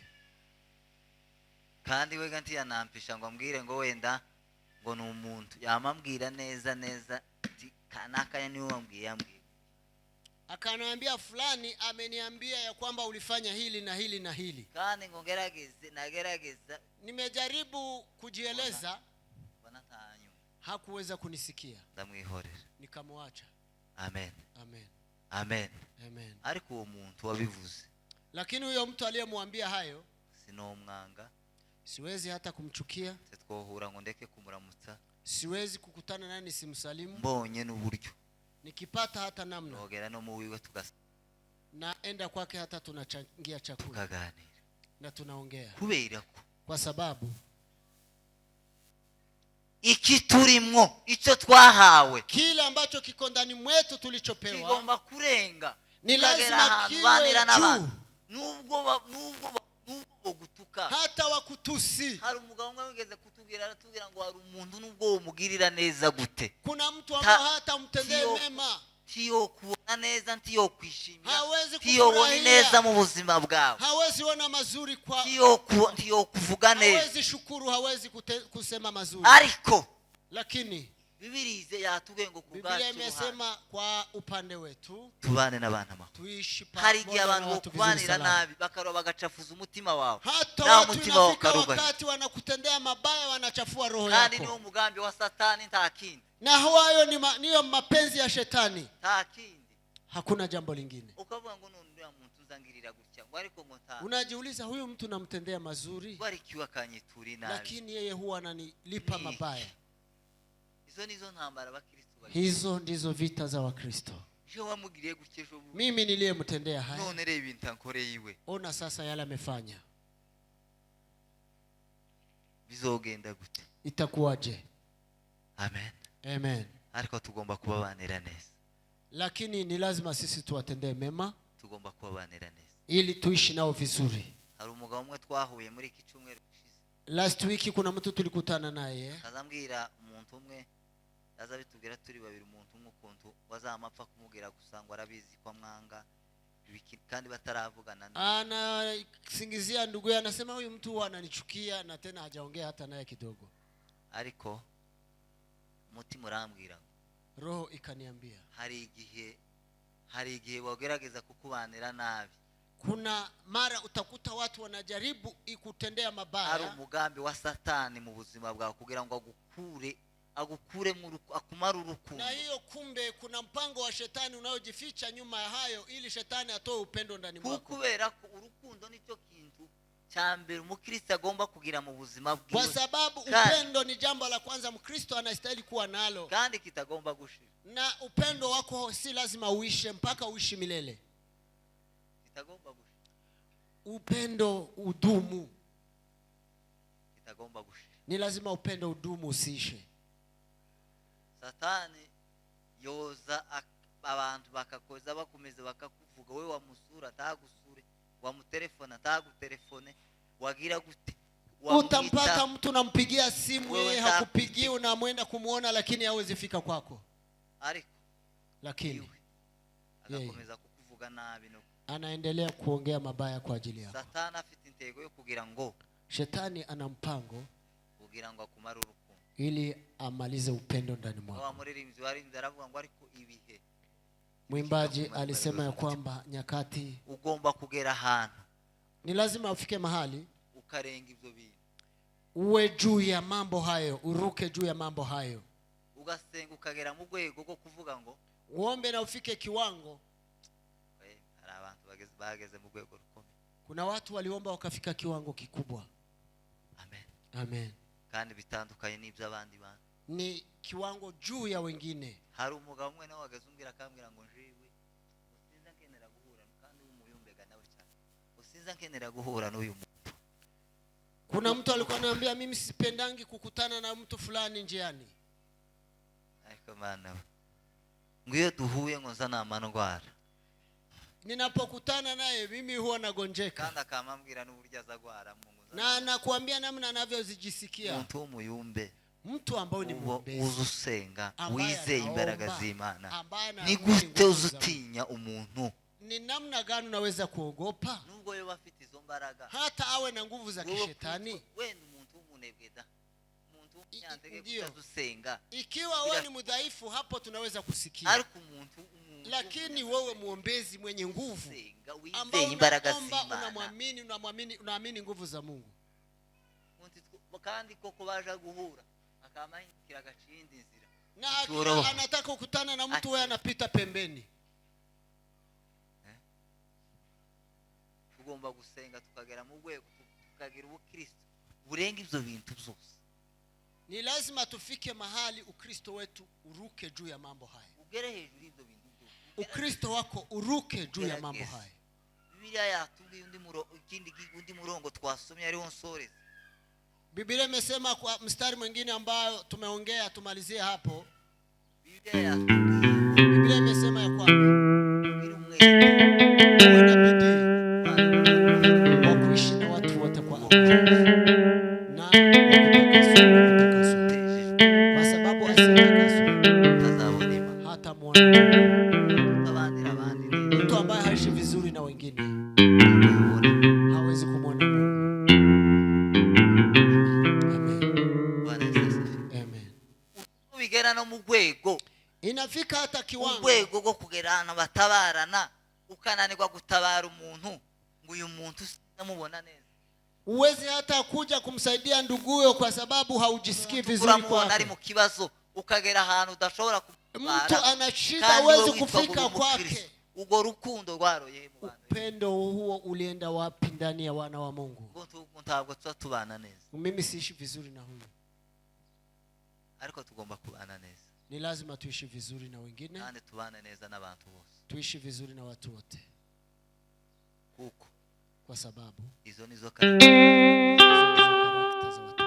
kandi we ganti yanampisha ngo ambwire ngo wenda ngo ni umuntu yamambwira neza ati kanaka niwe wambwiye. Akaniambia fulani ameniambia ya kwamba ulifanya hili na hili na hili, kandi ngo nagerageza nimejaribu kujieleza, banatanyu hakuweza kunisikia, ndamwihorera, nikamwacha. Amen. Amen. Amen. Amen. Ariko uwo muntu wabivuze, lakini huyo mtu aliyemwambia hayo sinomwanga, siwezi hata kumchukia, twohura ngo ndeke kumuramutsa, siwezi kukutana naye nisimsalimu, mbonye n'uburyo nikipata hata namna nogera no mu wiwe naenda kwake, hata tunachangia chakula tukaganira na tunaongea, kubera ko kwa sababu iki turimwo icyo twahawe kile ambacho kiko ndani mwetu tulichopewa kigomba kurenga, ni lazima tukagera kiwe banira n'abantu juu. nubwo gutuka. Hata wakutusi, hari umugabo umwe wigeze kutubwira, aratubwira ngo hari umuntu nubwo umugirira neza gute, kuna mtu ambaye hata umtendee mema tiyo kubona neza, tiyo kwishimira, hawezi tiyo bona neza kufurahia, mu buzima bwawe, hawezi ona mazuri kwa, tiyo kuvuga neza, hawezi shukuru, hawezi kusema mazuri. ariko Lakini Bibiliya yatubwiye ngo Biblia imesema kwa upande wetu tubane n'abantu amahoro. tuishi Hari igihe pamoja na abantu watu vizuri bokubanira salama. nabi bakaroba bagacafuza umutima wawe, Hata nta watu mutima wawe inafika ukarugaye, wakati wanakutendea mabaya, wanachafua roho kandi niwo yako, mugambi wa Satani, nta kindi, na hayo niyo mapenzi ya shetani, nta kindi. hakuna jambo lingine. Ukavuga ngo none uriya muntu nzangirira gutya, ngo ariko ngo nta, Unajiuliza, huyu mtu namtendea mazuri, barikiwe akanyitura inabi. lakini yeye huwa ananilipa Ni. mabaya. Izo nizo ntambara abakristo bari. Hizo ndizo vita za Wakristo. Je, wamugiriye gutya ejo bundi, Mimi niliyemtendea haya, none reba ibintu ankoreye iwe, ona sasa yale amefanya, bizogenda gute? itakuwaje? Amen. Amen. Ariko tugomba kubabanira neza, Lakini ni lazima sisi tuwatendee mema tugomba kubabanira neza. ili tuishi nao vizuri. Hari umugabo umwe twahuye muri iki cyumweru gishize, Last week kuna mtu tulikutana naye, azambwira umuntu umwe, yaza bitubwira turi babiri, umuntu umwe ukuntu wazamapfa kumubwira gusa ngo arabizi kwa mwanga kandi bataravugana, anasingizia ndugu yake, anasema huyu mtu huwa ananichukia, na tena hajaongea hata naye kidogo. ariko umutima urambwira, Roho ikaniambia, hari igihe wagerageza kukubanira nabi, kuna mara utakuta watu wanajaribu ikutendea hari mabaya, umugambi wa Satani mu buzima bwawe kugira ngo agukure akumara urukundo, na hiyo kumbe kuna mpango wa shetani unaojificha nyuma ya hayo, ili shetani atoe upendo ndani mwako. kubera ko urukundo nicyo kintu cyambere umukristo agomba kugira mu buzima Kwa bwiwe, sababu upendo ni jambo la kwanza Mkristo anastahili kuwa nalo, kandi kitagomba gushira, na upendo wako si lazima uishe mpaka uishi milele. kitagomba gushira, Upendo udumu, kitagomba gushira. ni lazima upendo udumu, usiishe. Satani yoza abantu bakakoza bakomeza bakakuvuga, we wamusura atagusure, wamutelefona atagutelefone, wagira gute, Utampata mtu nampigia simu, Wewe yeye hakupigii, unamwenda kumuona, lakini hawezi fika kwako, ariko lakini iwe agakomeza kukuvuga nabi no. anaendelea kuongea mabaya kwa ajili yako. Satani afite intego yo kugira ngo Shetani ana mpango kugira ngo akumare urukundo, ili amalize upendo ndani wa mwako. muririmbyi warinze aravuga ngo ariko ibihe, Mwimbaji alisema ya kwamba nyakati, ugomba kugera ahantu ni lazima ufike mahali ukarenga ibyo bintu, uwe juu ya mambo hayo, uruke juu ya mambo hayo, ugasenga ukagera mu rwego rwo kuvuga ngo uombe na ufike kiwango. hari abantu bageze mu rwego rukomeye. Kuna watu waliomba wakafika kiwango kikubwa. Amen. Amen. Kandi bitandukanye n'ibyo abandi bantu, Ni kiwango juu ya wengine. hari umugabo umwe nawe wagazumbira akambwira ngo njiwe usinza nkenera guhura kandi umuyumbega nawe cyane, usinza nkenera guhura n'uyu muntu. Kuna mtu alikuwa ananiambia, mimi sipendangi kukutana na mtu fulani njiani, Ariko mana we, ngo iyo duhuye ngo nzana amandwara, ninapokutana naye mimi huwa nagonjeka, kandi akamambwira n'uburyo azagwara mu na anakuambia namna anavyozijisikia. umuntu w'umuyumbe, Mtu ambao ni uzi mwombezi, usenga, ambaye wizeye imbaraga anaomba, z'Imana, ambaye ni anaamini gute nguvu za Mungu. uzutinya umuntu Ni namna gani unaweza kuogopa nubwo yoba afite izo mbaraga? hata awe na nguvu za Wowe kishetani? wenda umuntu w'umunebwe da, umuntu w'umunyantege Ndio. utadusenga, Ikiwa wewe ni mdhaifu, hapo tunaweza kusikia, ariko umuntu lakini wewe muombezi mwenye nguvu, usenga, ambao wizeye imbaraga unaomba, z'Imana, unaamini nguvu za Mungu. kandi koko baje guhura akamahindukira agacindi inzira, Na Turo. anataka kukutana na mtu, wewe anapita pembeni. tugomba gusenga tukagera mu rwego tukagira ubukristo burenga ibyo bintu byose. Ni lazima tufike mahali Ukristo wetu uruke juu ya mambo haya. ugere hejuru y'ibyo bintu byose. ukristo wako uruke juu ya mambo haya. Biblia yatubwiye undi murongo twasomye ariho nsoreza. Biblia imesema kwa mstari mwingine ambao tumeongea tumalizie hapo. Biblia imesema ya kwamba uwe na bidii wa kuishi na watu wote kwa amani na kutakaswa, kwa sababu asiyetakaswa hatamuona Mungu. Mtu ambaye haishi vizuri na wengine hawezi kumwona Mungu. Bigera no mu rwego, inafika hata kiwango urwego go kugerana batabarana, ukananirwa gutabara umuntu ngo uyu muntu sinamubona neza. Uwezi hata kuja kumsaidia nduguyo kwa sababu haujisikii vizuri kwake. Ari mu kibazo ukagera ahantu udashobora kumubara. Mtu ana shida uwezi kufika kwake. Ugo rukundo rwaroye mu bantu. Upendo huo ulienda wapi ndani ya wana wa Mungu? Ntabwo tubana neza. Mimi siishi vizuri na huyu. Ariko tugomba kubana neza. Ni lazima tuishi vizuri na wengine. Kandi tubane neza n'abantu bose. Tuishi vizuri na watu wote. Kuko kwa sababu izo nizo karakter za watu.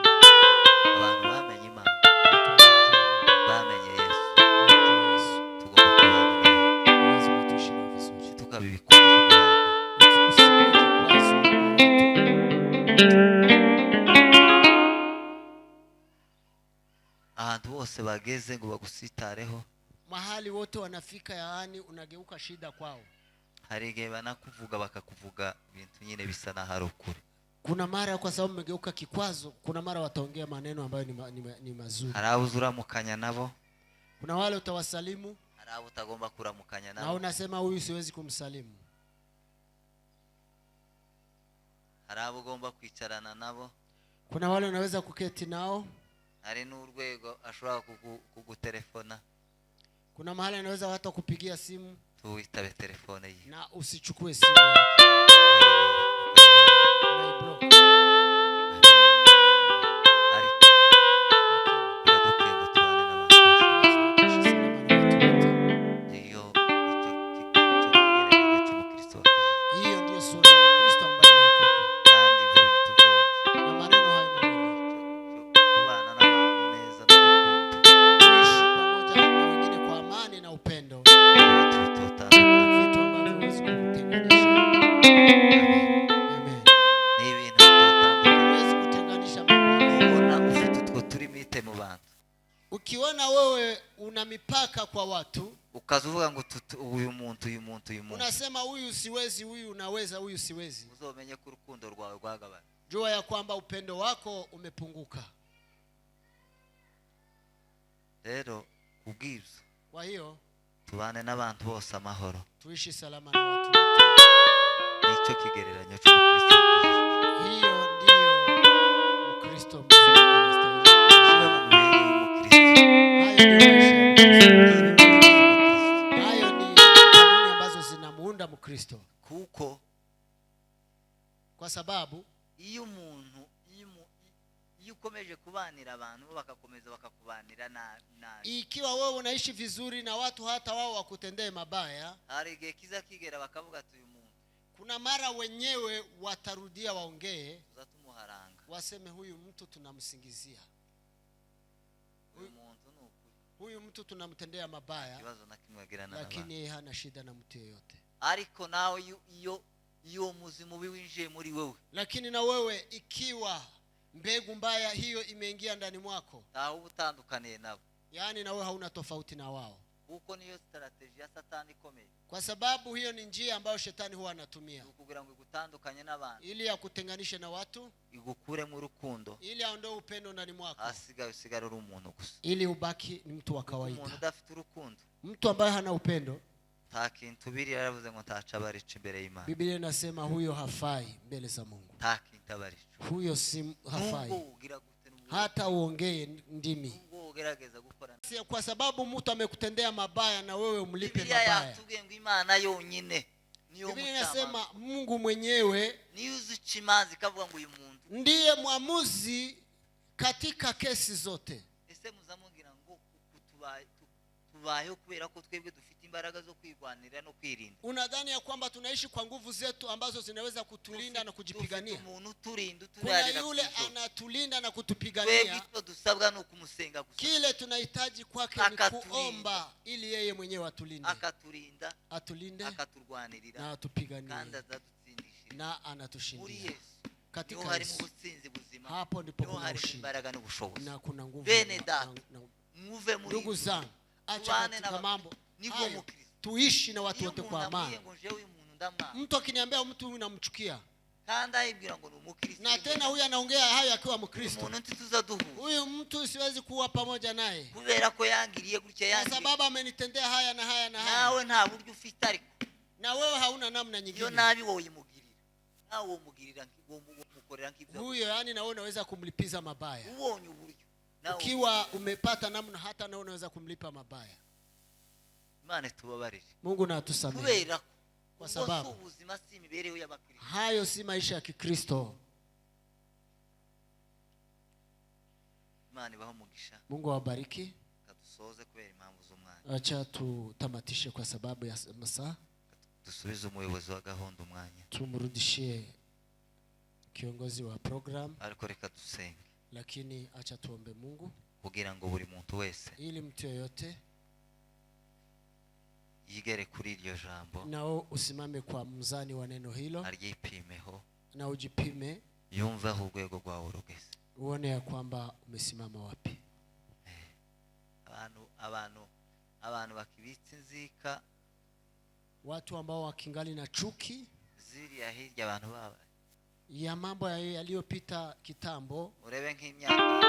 Abantu bamenye Imana, bamenye Yesu. Tugomba kubana neza. Lazima tuishi vizuri. Tukabibikora. Ahantu bose bageze ngo bagusitareho, mahali wote wanafika yaani unageuka shida kwao. Hari igihe banakuvuga bakakuvuga ibintu nyine bisa na harukuri. Kuna mara kwa sababu umegeuka kikwazo, kuna mara wataongea maneno ambayo ni mazuri. Harabuzura mukanya nabo. Kuna wale utawasalimu, harabu utagomba kuramukanya nabo. Na unasema huyu siwezi kumsalimu. Harabu ugomba kwicarana nabo. Kuna wale unaweza kuketi nao. Hari n'urwego ashobora kugutelefona. Kuna mahali anaweza hata kupigia simu. Tuwitabe telefone ye. Na usichukue simu yake. Ukiona wewe una mipaka kwa watu, ukazuvuga ngo uyu muntu unasema huyu siwezi, huyu unaweza, huyu siwezi, uzomenye ko urukundo rwawe rwagabana. Jua ya kwamba upendo wako umepunguka. Rero ubwiza, kwa hiyo tubane n'abantu bose amahoro, tuishi salama na watu wote. Nicyo kigereranyo cy'Umukristo. Hiyo ndio Mkristo mzuri. Hayo ni kanuni ambazo zinamuunda Mkristo. Kuko kwa sababu iyo ukomeje kubanira abantu bakakomeza bakakubanira nabi. Ikiwa wewe unaishi vizuri na watu hata wao wakutendee mabaya, hari igihe kiza kigera bakavuga ati uyu muntu, kuna mara wenyewe watarudia waongee, uzatumuharanga, waseme huyu mtu tunamsingizia, huyu mtu tunamtendea mabaya, lakini yeye hana shida na mtu yeyote. Ariko nawe iyo muzimu winjiye muri wewe, lakini na wewe ikiwa mbegu mbaya hiyo imeingia ndani mwako, utandukaniye nabo, yaani na wewe hauna tofauti na wao. Huko niyo strategy ya Satani ikomeye. Kwa sababu hiyo ni njia ambayo shetani huwa anatumia kugira ngo igutandukanye n'abantu, ili akutenganishe na watu, igukure mu rukundo, ili aondoe upendo ndani mwako, usigare uri umuntu gusa, ili ubaki ni mtu wa kawaida. Umuntu udafite urukundo, mtu ambaye hana upendo, nta kintu biri yaravuze ngo ntaca barica imbere y'Imana. Biblia inasema huyo hafai mbele za Mungu. Nta kintu abarica, huyo si hafai hata uongee ndimi. Kwa sababu mtu amekutendea mabaya na wewe umlipe mabaya. Imana yonyine niyo mutama. Biblia inasema Mungu mwenyewe niyo uzichimanzi kavuga ngo uyu muntu ndiye mwamuzi katika kesi zote. Ese muzamungira ngo tubayeho kubera ko twebwe dufite imbaraga zo kwirwanira no kwirinda. Unadhani ya kwamba tunaishi kwa nguvu zetu ambazo zinaweza kutulinda na kujipigania? Umuntu uturinda Kuna uturarira yule kuzo. anatulinda na Twebwe kutupigania. icyo dusabwa ni ukumusenga gusa. Kile tunahitaji kwake ni Akatulinda. kuomba ili yeye mwenyewe atulinde, Akaturinda, atulinde akaturwanirira, na kandi atupiganie azadutsindishira. na muri anatushindia. Yesu niho Katika harimo Yesu ubutsinzi buzima, hapo ndipo niho kuna harimo ushindi imbaraga n'ubushobozi. na kuna nguvu. Bene data, muve muri Ndugu ibyo. zangu, acha Tubane katika na mambo nibwo hayo mukristo. tuishi na watu Iyo wote umuntu kwa ambwiye amani. ngo jewe uyu muntu ndamwanga, Mtu akiniambia mtu huyu namchukia, kandi ayibwira ngo ni umukristo, na tena huyu anaongea hayo akiwa Mkristo, umuntu ntituza duhuza huyu mtu siwezi kuwa pamoja naye kubera ko yangiriye gutya kwa yangiriye. sababu amenitendea haya na haya na haya, Nawe nta buryo ufite, ariko na wewe hauna namna iyo nyingine. nabi wowe imugirira, nawe umugirira umukorera nk'ibyo. Huyo yani na wewe unaweza kumlipiza mabaya. Ubonye uburyo nawe Ukiwa umepata namna, hata na wewe unaweza kumlipa mabaya. Imana tubabarire, Mungu na atusamehe, kubera ko kwa ubwo sababu si ubuzima, si imibereho y'abakristo. hayo si maisha ya Kikristo. Imana ibaho umugisha, Mungu awabariki. kadusoze kubera impamvu z'umwanya. Acha tutamatishe kwa sababu ya masaa, Dusubize umuyobozi wa gahunda umwanya, tumrudishie kiongozi wa program, ariko reka dusenge lakini acha tuombe Mungu kugira ngo buri muntu wese ili mtu yoyote yigere kuri iryo jambo, nao usimame kwa mzani wa neno hilo aryipimeho, na ujipime, yumve aho urwego rwawe rugeze. uone ya kwamba umesimama wapi. Abantu bakibitse inzika Watu ambao wakingali na chuki ziriya hirya, abantu baba ya mambo yaliyopita kitambo, urebe nk'imyaka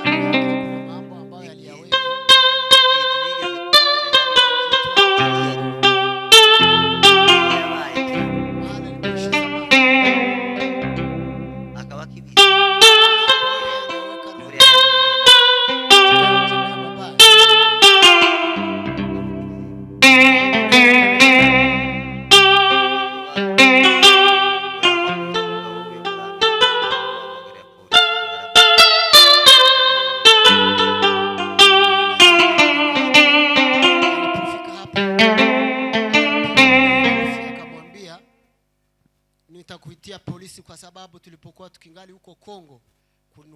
kuna mambo ambayo yaliyaweka maana nimeishi zamani, akaba kibitse yaliyaweka roho buriya ya mabaya. Alipofika hapo akamwambia, nitakuitia polisi kwa sababu tulipokuwa tukingali huko Kongo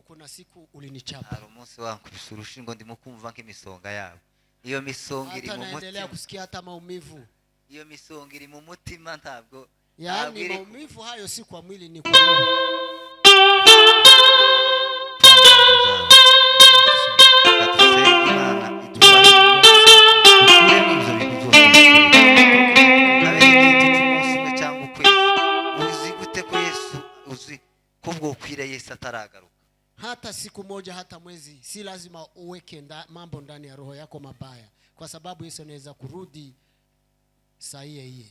kuna siku ulinichapa. hari umunsi wankubise urushingo ndimo kumva nk'imisonga yabo. Iyo misonga iri Hata mu naendelea mutima, kusikia hata maumivu, iyo misonga iri mu mutima, ntabwo yaani iri maumivu hayo si kwa mwili, ni kwa roho. Yesu ataragaruka. Hata siku moja, hata mwezi, si lazima uweke mambo ndani ya roho yako mabaya, kwa sababu Yesu anaweza kurudi saa hiye.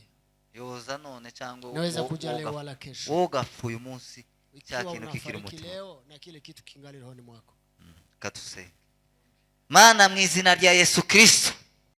Yoza none cyangwa Naweza kuja leo wala kesho. wogapfuye umunsi Ikiwa cya kintu kikiri unafariki umutima. leo na kile kitu kingali rohoni mwako. Katuse Mana, mu izina rya Yesu Kristo,